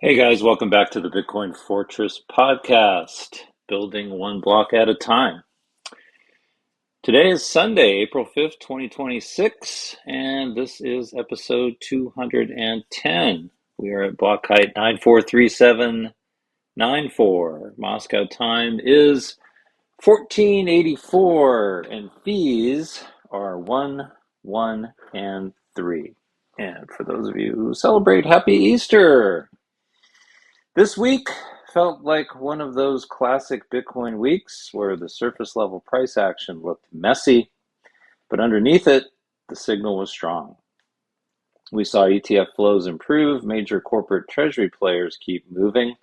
Hey guys, welcome back to the Bitcoin Fortress podcast, building one block at a time. Today is Sunday, April 5th, 2026, and this is episode 210. We are at block height 943794. Moscow time is 1484, and fees are 1, 1, and 3. And for those of you who celebrate, Happy Easter! This week felt like one of those classic Bitcoin weeks where the surface level price action looked messy, but underneath it, the signal was strong. We saw ETF flows improve, major corporate treasury players keep moving,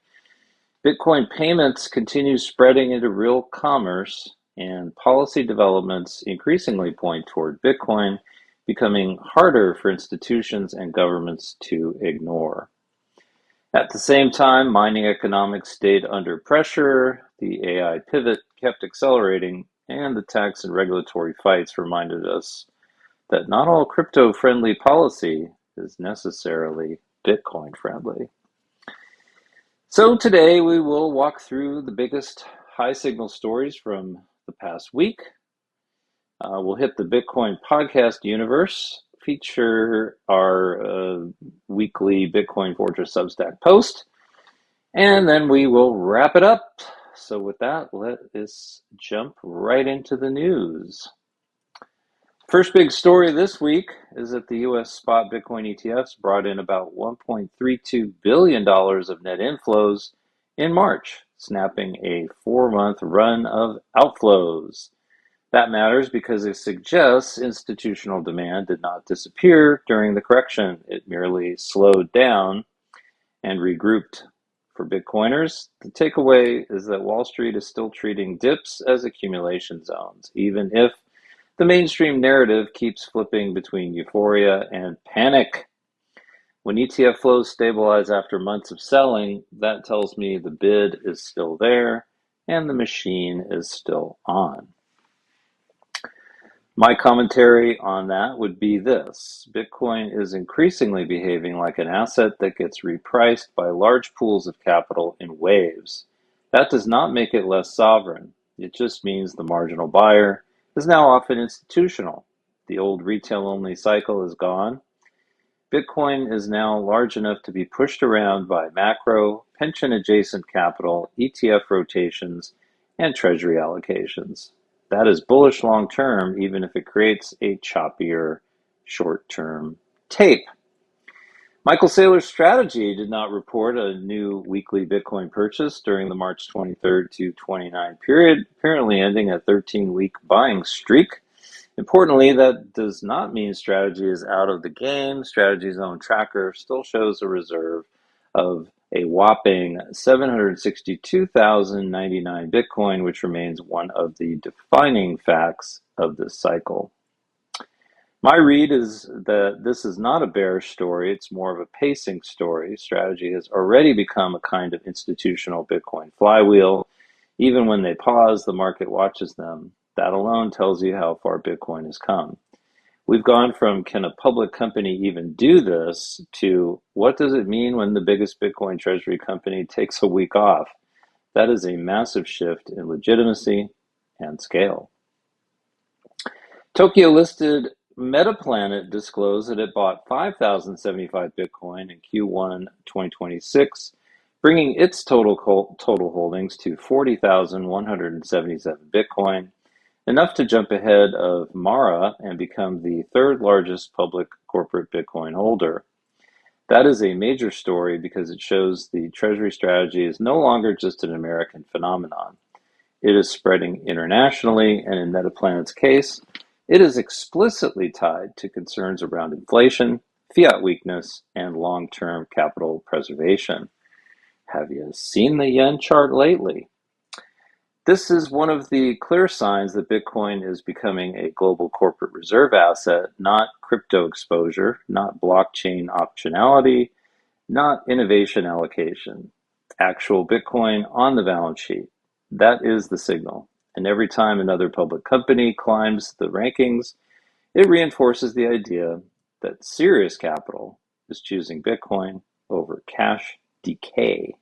Bitcoin payments continue spreading into real commerce, and policy developments increasingly point toward Bitcoin becoming harder for institutions and governments to ignore. At the same time, mining economics stayed under pressure, the AI pivot kept accelerating, and the tax and regulatory fights reminded us that not all crypto-friendly policy is necessarily Bitcoin-friendly. So today we will walk through the biggest high-signal stories from the past week. We'll hit the Bitcoin podcast universe, feature our weekly Bitcoin Fortress Substack post, and then we will wrap it up. So with that, let us jump right into the news. First big story this week is that the US spot Bitcoin ETFs brought in about $1.32 billion of net inflows in March, snapping a 4-month run of outflows. That matters because it suggests institutional demand did not disappear during the correction. It merely slowed down and regrouped. For Bitcoiners, the takeaway is that Wall Street is still treating dips as accumulation zones, even if the mainstream narrative keeps flipping between euphoria and panic. When ETF flows stabilize after months of selling, that tells me the bid is still there and the machine is still on. My commentary on that would be this. Bitcoin is increasingly behaving like an asset that gets repriced by large pools of capital in waves. That does not make it less sovereign. It just means the marginal buyer is now often institutional. The old retail-only cycle is gone. Bitcoin is now large enough to be pushed around by macro, pension-adjacent capital, ETF rotations, and treasury allocations. That is bullish long-term, even if it creates a choppier short-term tape. Michael Saylor's strategy did not report a new weekly Bitcoin purchase during the March 23rd to 29 period, apparently ending a 13-week buying streak. Importantly, that does not mean strategy is out of the game. Strategy's own tracker still shows a reserve of a whopping 762,099 Bitcoin, which remains one of the defining facts of this cycle. My read is that this is not a bearish story, it's more of a pacing story. Strategy has already become a kind of institutional Bitcoin flywheel. Even when they pause, the market watches them. That alone tells you how far Bitcoin has come. We've gone from can a public company even do this to what does it mean when the biggest Bitcoin treasury company takes a week off? That is a massive shift in legitimacy and scale. Tokyo listed Metaplanet disclosed that it bought 5,075 Bitcoin in Q1 2026, bringing its total holdings to 40,177 Bitcoin, enough to jump ahead of Mara and become the third largest public corporate Bitcoin holder. That is a major story because it shows the treasury strategy is no longer just an American phenomenon. It is spreading internationally, and in Metaplanet's case, it is explicitly tied to concerns around inflation, fiat weakness, and long-term capital preservation. Have you seen the yen chart lately? This is one of the clear signs that Bitcoin is becoming a global corporate reserve asset, not crypto exposure, not blockchain optionality, not innovation allocation. Actual Bitcoin on the balance sheet. That is the signal. And every time another public company climbs the rankings, it reinforces the idea that serious capital is choosing Bitcoin over cash decay.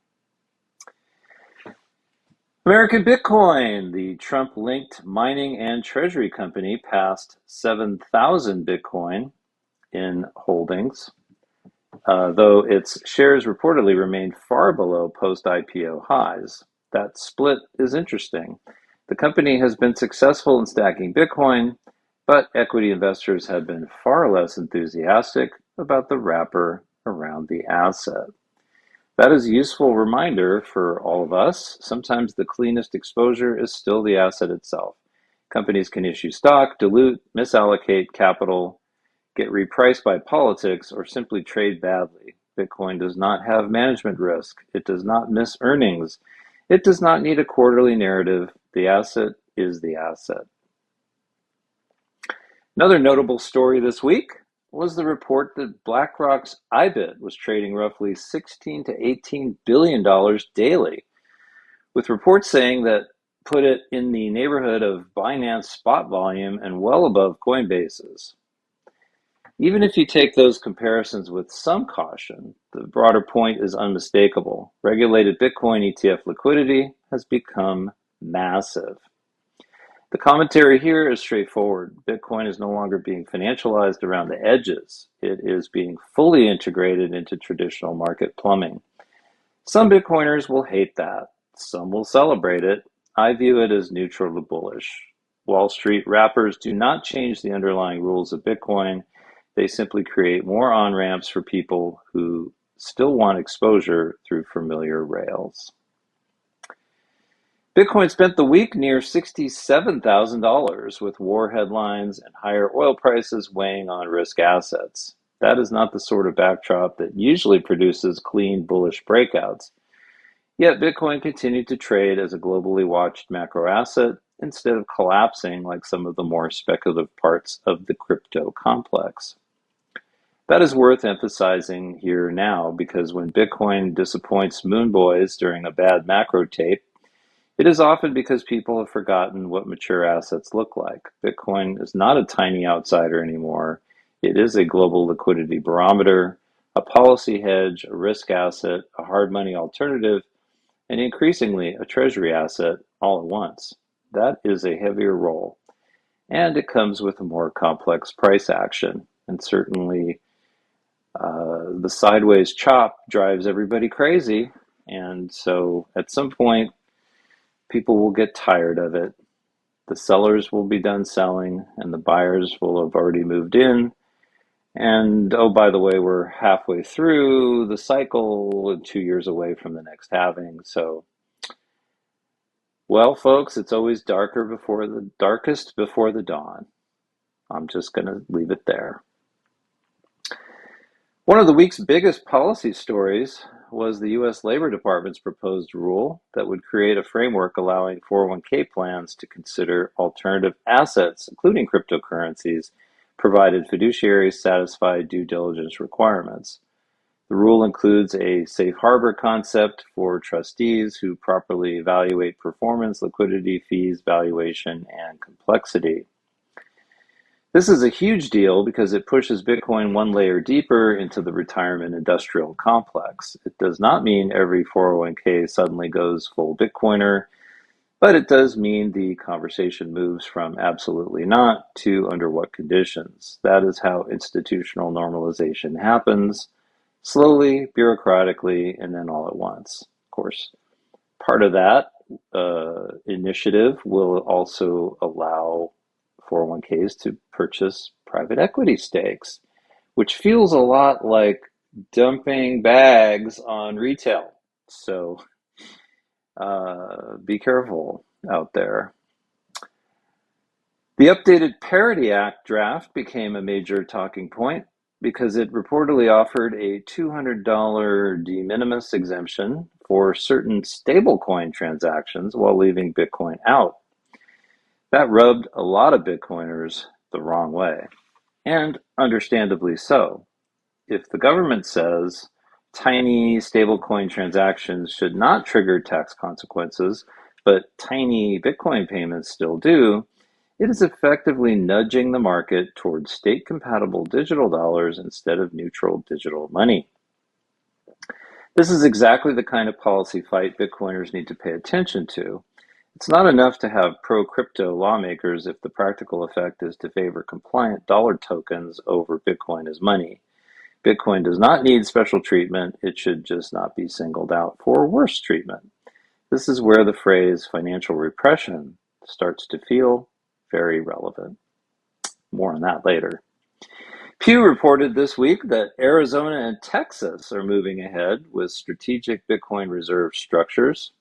American Bitcoin, the Trump-linked mining and treasury company, passed 7,000 Bitcoin in holdings, though its shares reportedly remained far below post-IPO highs. That split is interesting. The company has been successful in stacking Bitcoin, but equity investors have been far less enthusiastic about the wrapper around the asset. That is a useful reminder for all of us. Sometimes the cleanest exposure is still the asset itself. Companies can issue stock, dilute, misallocate capital, get repriced by politics, or simply trade badly. Bitcoin does not have management risk. It does not miss earnings. It does not need a quarterly narrative. The asset is the asset. Another notable story this week was the report that BlackRock's IBIT was trading roughly $16 to $18 billion daily, with reports saying that put it in the neighborhood of Binance spot volume and well above Coinbase's. Even if you take those comparisons with some caution, the broader point is unmistakable. Regulated Bitcoin ETF liquidity has become massive. The commentary here is straightforward. Bitcoin is no longer being financialized around the edges. It is being fully integrated into traditional market plumbing. Some Bitcoiners will hate that. Some will celebrate it. I view it as neutral to bullish. Wall Street wrappers do not change the underlying rules of Bitcoin. They simply create more on-ramps for people who still want exposure through familiar rails. Bitcoin spent the week near $67,000 with war headlines and higher oil prices weighing on risk assets. That is not the sort of backdrop that usually produces clean bullish breakouts. Yet Bitcoin continued to trade as a globally watched macro asset instead of collapsing like some of the more speculative parts of the crypto complex. That is worth emphasizing here now because when Bitcoin disappoints moon boys during a bad macro tape, it is often because people have forgotten what mature assets look like. Bitcoin is not a tiny outsider anymore. It is a global liquidity barometer, a policy hedge, a risk asset, a hard money alternative, and increasingly a treasury asset all at once. That is a heavier role, and it comes with a more complex price action. And certainly the sideways chop drives everybody crazy. And so at some point, people will get tired of it. The sellers will be done selling and the buyers will have already moved in. And oh, by the way, we're halfway through the cycle and 2 years away from the next halving. So, well, folks, it's always darkest before the dawn. I'm just going to leave it there. One of the week's biggest policy stories was the U.S. Labor Department's proposed rule that would create a framework allowing 401k plans to consider alternative assets, including cryptocurrencies, provided fiduciaries satisfy due diligence requirements. The rule includes a safe harbor concept for trustees who properly evaluate performance, liquidity, fees, valuation, and complexity. This is a huge deal because it pushes Bitcoin one layer deeper into the retirement industrial complex. It does not mean every 401k suddenly goes full Bitcoiner, but it does mean the conversation moves from absolutely not to under what conditions. That is how institutional normalization happens, slowly, bureaucratically, and then all at once. Of course, part of that initiative will also allow 401ks to purchase private equity stakes, which feels a lot like dumping bags on retail. So be careful out there. The updated Parity Act draft became a major talking point because it reportedly offered a $200 de minimis exemption for certain stablecoin transactions while leaving Bitcoin out. That rubbed a lot of Bitcoiners the wrong way, and understandably so. If the government says tiny stablecoin transactions should not trigger tax consequences, but tiny Bitcoin payments still do, it is effectively nudging the market towards state-compatible digital dollars instead of neutral digital money. This is exactly the kind of policy fight Bitcoiners need to pay attention to. It's not enough to have pro-crypto lawmakers if the practical effect is to favor compliant dollar tokens over Bitcoin as money. Bitcoin does not need special treatment. It should just not be singled out for worse treatment. This is where the phrase financial repression starts to feel very relevant. More on that later. Pew reported this week that Arizona and Texas are moving ahead with strategic Bitcoin reserve structures.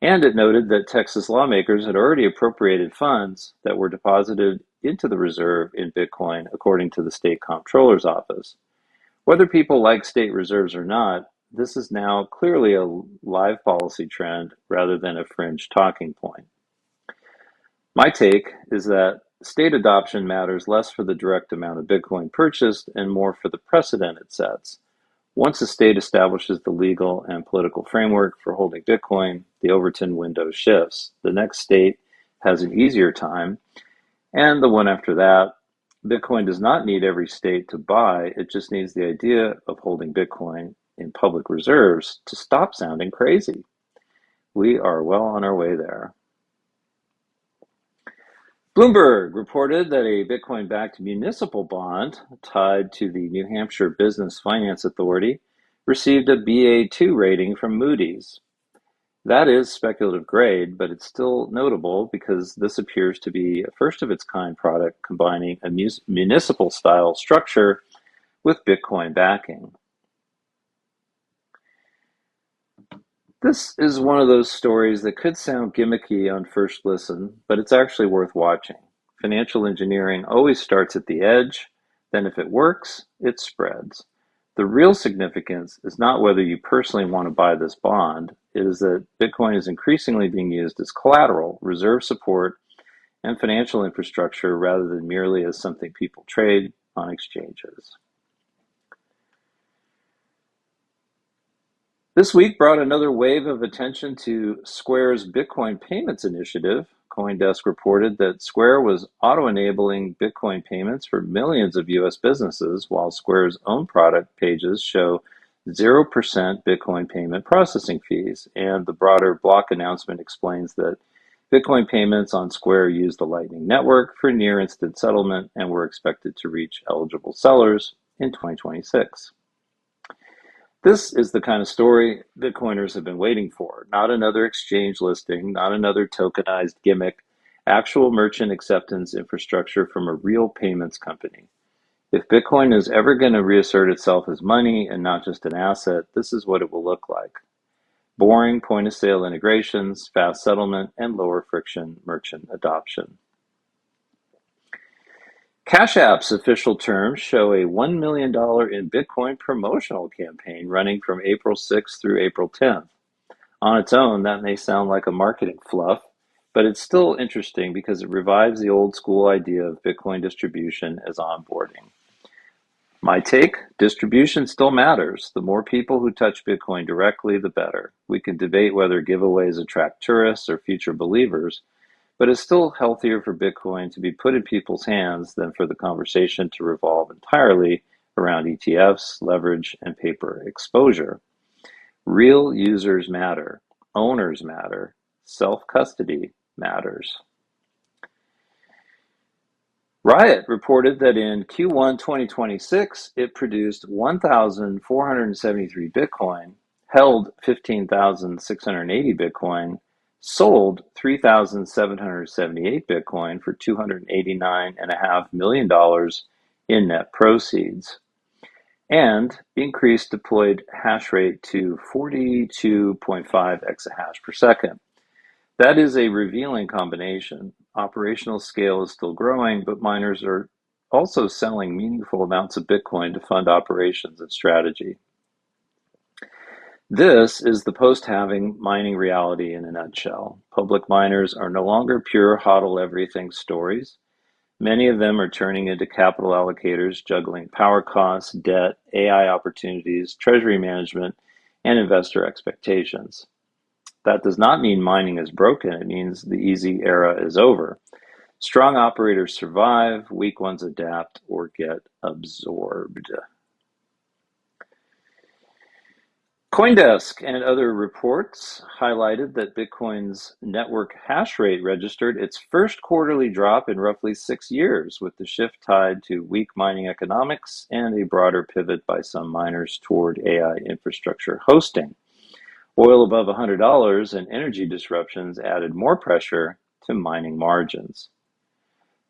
And it noted that Texas lawmakers had already appropriated funds that were deposited into the reserve in Bitcoin, according to the state comptroller's office. Whether people like state reserves or not, this is now clearly a live policy trend rather than a fringe talking point. My take is that state adoption matters less for the direct amount of Bitcoin purchased and more for the precedent it sets. Once a state establishes the legal and political framework for holding Bitcoin, the Overton window shifts. The next state has an easier time, and the one after that. Bitcoin does not need every state to buy, it just needs the idea of holding Bitcoin in public reserves to stop sounding crazy. We are well on our way there. Bloomberg reported that a Bitcoin-backed municipal bond tied to the New Hampshire Business Finance Authority received a BA2 rating from Moody's. That is speculative grade, but it's still notable because this appears to be a first-of-its-kind product combining a municipal-style structure with Bitcoin backing. This is one of those stories that could sound gimmicky on first listen, but it's actually worth watching. Financial engineering always starts at the edge, then if it works, it spreads. The real significance is not whether you personally want to buy this bond, it is that Bitcoin is increasingly being used as collateral, reserve support, and financial infrastructure rather than merely as something people trade on exchanges. This week brought another wave of attention to Square's Bitcoin payments initiative. CoinDesk reported that Square was auto-enabling Bitcoin payments for millions of US businesses, while Square's own product pages show 0% Bitcoin payment processing fees. And the broader block announcement explains that Bitcoin payments on Square use the Lightning Network for near-instant settlement and were expected to reach eligible sellers in 2026. This is the kind of story Bitcoiners have been waiting for. Not another exchange listing, not another tokenized gimmick, actual merchant acceptance infrastructure from a real payments company. If Bitcoin is ever going to reassert itself as money and not just an asset, this is what it will look like. Boring point-of-sale integrations, fast settlement, and lower friction merchant adoption. Cash App's official terms show a $1 million in Bitcoin promotional campaign running from April 6th through April 10th. On its own, that may sound like a marketing fluff, but it's still interesting because it revives the old school idea of Bitcoin distribution as onboarding. My take, distribution still matters. The more people who touch Bitcoin directly, the better. We can debate whether giveaways attract tourists or future believers, but it's still healthier for Bitcoin to be put in people's hands than for the conversation to revolve entirely around ETFs, leverage, and paper exposure. Real users matter. Owners matter. Self-custody matters. Riot reported that in Q1 2026, it produced 1,473 Bitcoin, held 15,680 Bitcoin, sold 3,778 Bitcoin for $289.5 million in net proceeds, and increased deployed hash rate to 42.5 exahash per second. That is a revealing combination. Operational scale is still growing, but miners are also selling meaningful amounts of Bitcoin to fund operations and strategy. This is the post-halving mining reality in a nutshell. Public miners are no longer pure hodl everything stories. Many of them are turning into capital allocators, juggling power costs, debt, AI opportunities, treasury management, and investor expectations. That does not mean mining is broken. It means the easy era is over. Strong operators survive, weak ones adapt or get absorbed. CoinDesk and other reports highlighted that Bitcoin's network hash rate registered its first quarterly drop in roughly 6 years, with the shift tied to weak mining economics and a broader pivot by some miners toward AI infrastructure hosting. Oil above $100 and energy disruptions added more pressure to mining margins.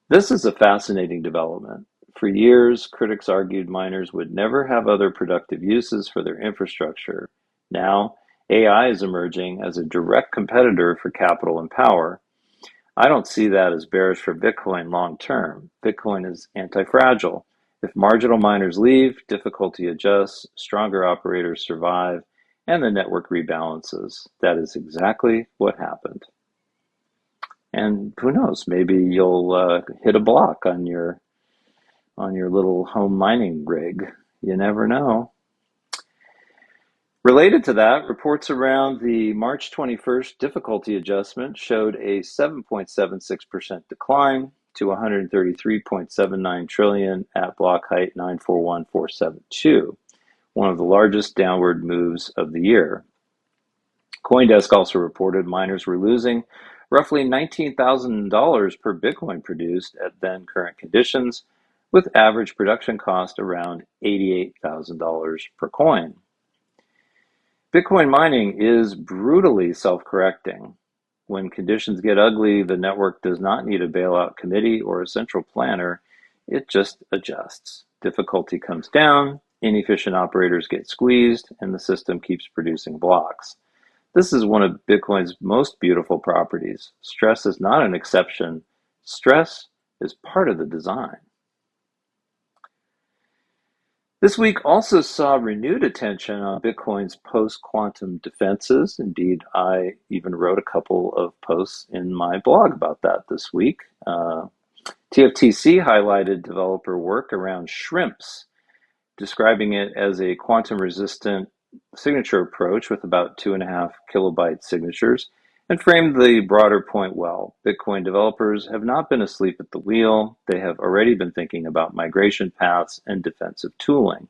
This is a fascinating development. For years, critics argued miners would never have other productive uses for their infrastructure. Now, AI is emerging as a direct competitor for capital and power. I don't see that as bearish for Bitcoin long term. Bitcoin is anti-fragile. If marginal miners leave, difficulty adjusts, stronger operators survive, and the network rebalances. That is exactly what happened. And who knows, maybe you'll hit a block on your little home mining rig. You never know. Related to that, reports around the March 21st difficulty adjustment showed a 7.76% decline to 133.79 trillion at block height 941,472, one of the largest downward moves of the year. CoinDesk also reported miners were losing roughly $19,000 per Bitcoin produced at then current conditions, with average production cost around $88,000 per coin. Bitcoin mining is brutally self-correcting. When conditions get ugly, the network does not need a bailout committee or a central planner. It just adjusts. Difficulty comes down, inefficient operators get squeezed, and the system keeps producing blocks. This is one of Bitcoin's most beautiful properties. Stress is not an exception. Stress is part of the design. This week also saw renewed attention on Bitcoin's post-quantum defenses. Indeed, I even wrote a couple of posts in my blog about that this week. TFTC highlighted developer work around shrimps, describing it as a quantum-resistant signature approach with about 2.5 kilobyte signatures, and framed the broader point well. Bitcoin developers have not been asleep at the wheel. They have already been thinking about migration paths and defensive tooling.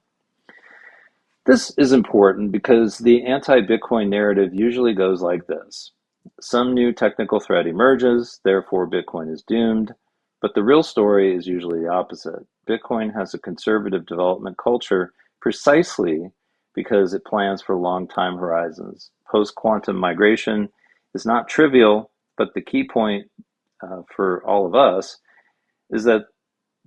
This is important because the anti-Bitcoin narrative usually goes like this. Some new technical threat emerges, therefore Bitcoin is doomed. But the real story is usually the opposite. Bitcoin has a conservative development culture precisely because it plans for long time horizons. Post-quantum migration is not trivial, but the key point for all of us is that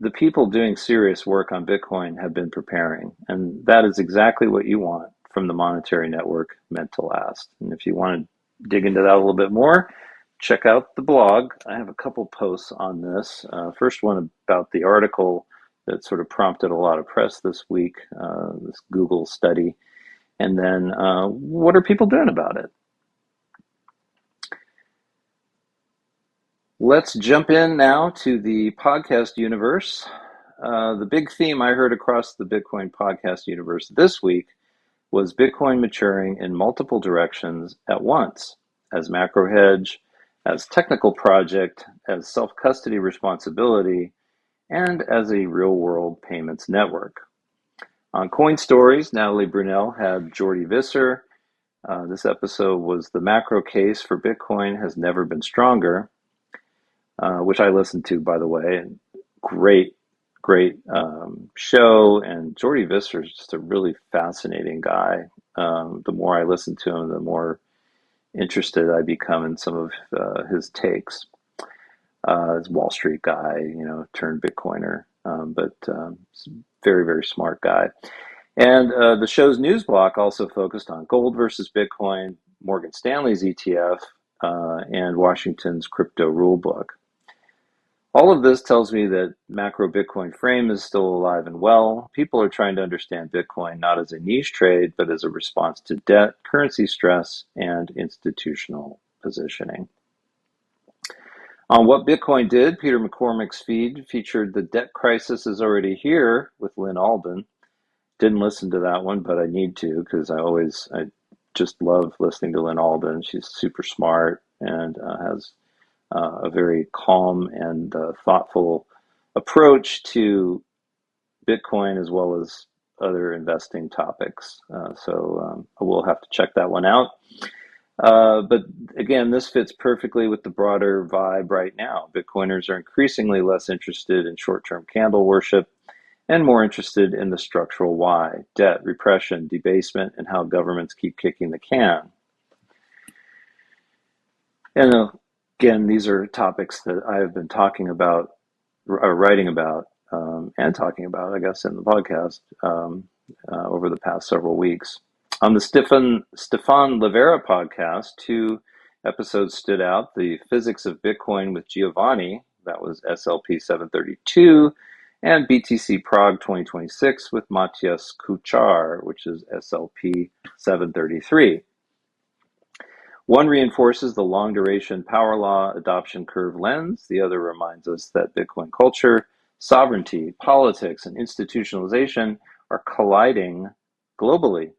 the people doing serious work on Bitcoin have been preparing, and that is exactly what you want from the monetary network meant to last. And if you want to dig into that a little bit more, check out the blog. I have a couple posts on this. First one about the article that sort of prompted a lot of press this week, this Google study, and then what are people doing about it? Let's jump in now to the podcast universe. The big theme I heard across the Bitcoin podcast universe this week was Bitcoin maturing in multiple directions at once, as macro hedge, as technical project, as self-custody responsibility, and as a real-world payments network. On Coin Stories, Natalie Brunell had Jordy Visser. This episode was The Macro Case for Bitcoin Has Never Been Stronger, which I listened to, by the way, and great show. And Jordy Visser is just a really fascinating guy. The more I listen to him, the more interested I become in some of his takes. He's a Wall Street guy, turned Bitcoiner, but he's a very, very smart guy. And the show's news block also focused on gold versus Bitcoin, Morgan Stanley's ETF, and Washington's crypto rulebook. All of this tells me that macro Bitcoin frame is still alive and well. People are trying to understand Bitcoin not as a niche trade, but as a response to debt, currency stress, and institutional positioning. On What Bitcoin Did, Peter McCormick's feed featured The Debt Crisis Is Already Here with Lynn Alden. Didn't listen to that one, but I need to because I just love listening to Lynn Alden. She's super smart and has a very calm and thoughtful approach to Bitcoin as well as other investing topics. So we'll have to check that one out. But again, this fits perfectly with the broader vibe right now. Bitcoiners are increasingly less interested in short-term candle worship and more interested in the structural why: debt, repression, debasement, and how governments keep kicking the can. And again, these are topics that I have been talking about, or writing about, and talking about, I guess, in the podcast over the past several weeks. On the Stefan Livera podcast, 2 episodes stood out: the Physics of Bitcoin with Giovanni, that was SLP 732, and BTC Prague 2026 with Matthias Kuchar, which is SLP 733. One reinforces the long-duration power law adoption curve lens. The other reminds us that Bitcoin culture, sovereignty, politics, and institutionalization are colliding globally,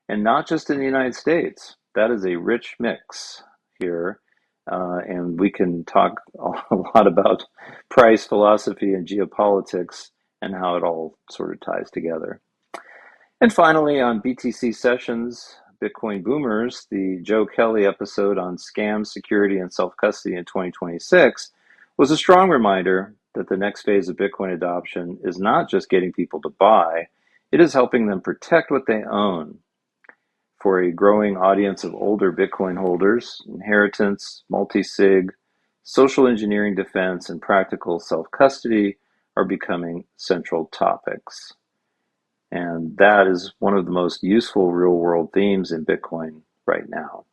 and not just in the United States. That is a rich mix here, and we can talk a lot about price, philosophy, and geopolitics and how it all sort of ties together. And finally, on BTC Sessions, Bitcoin Boomers, the Joe Kelly episode on scams, security, and self-custody in 2026 was a strong reminder that the next phase of Bitcoin adoption is not just getting people to buy, it is helping them protect what they own. For a growing audience of older Bitcoin holders, inheritance, multi-sig, social engineering defense, and practical self-custody are becoming central topics. And that is one of the most useful real-world themes in Bitcoin right now.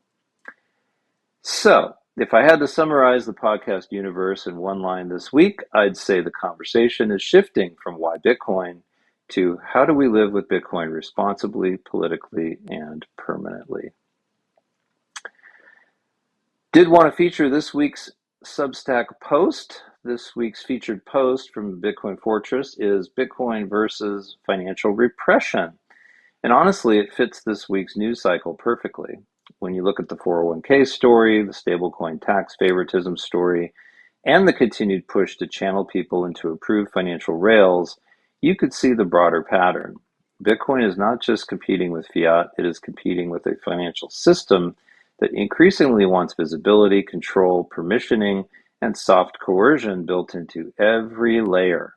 So, if I had to summarize the podcast universe in one line this week, I'd say the conversation is shifting from why Bitcoin to how do we live with Bitcoin responsibly, politically, and permanently. Did want to feature this week's Substack post. This week's featured post from Bitcoin Fortress is Bitcoin versus financial repression. And honestly, it fits this week's news cycle perfectly. When you look at the 401k story, the stablecoin tax favoritism story, and the continued push to channel people into approved financial rails, you could see the broader pattern. Bitcoin is not just competing with fiat, it is competing with a financial system that increasingly wants visibility, control, permissioning, and soft coercion built into every layer.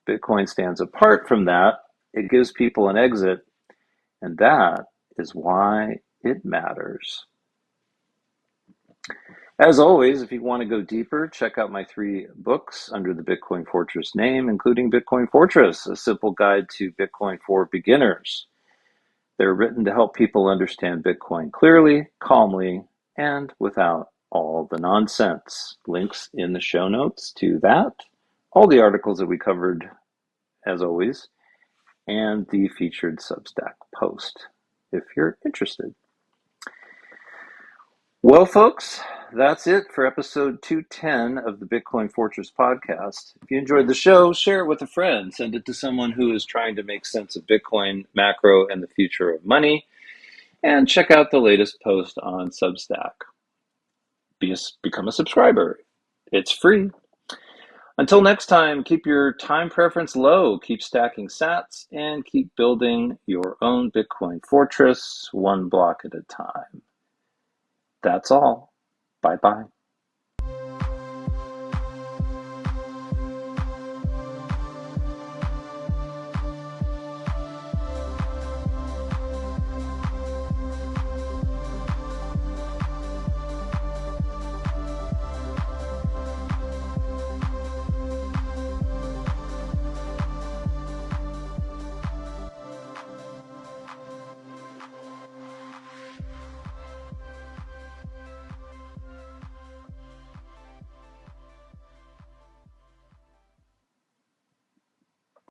Bitcoin stands apart from that. It gives people an exit, and that is why it matters. As always, if you want to go deeper, check out my 3 books under the Bitcoin Fortress name, including Bitcoin Fortress, a simple guide to Bitcoin for beginners. They're written to help people understand Bitcoin clearly, calmly, and without all the nonsense. Links in the show notes to that, all the articles that we covered, as always, and the featured Substack post, if you're interested. Well, folks, that's it for episode 210 of the Bitcoin Fortress podcast. If you enjoyed the show, share it with a friend. Send it to someone who is trying to make sense of Bitcoin, macro, and the future of money. And check out the latest post on Substack. Become a subscriber. It's free. Until next time, keep your time preference low, keep stacking sats, and keep building your own Bitcoin fortress one block at a time. That's all. Bye-bye.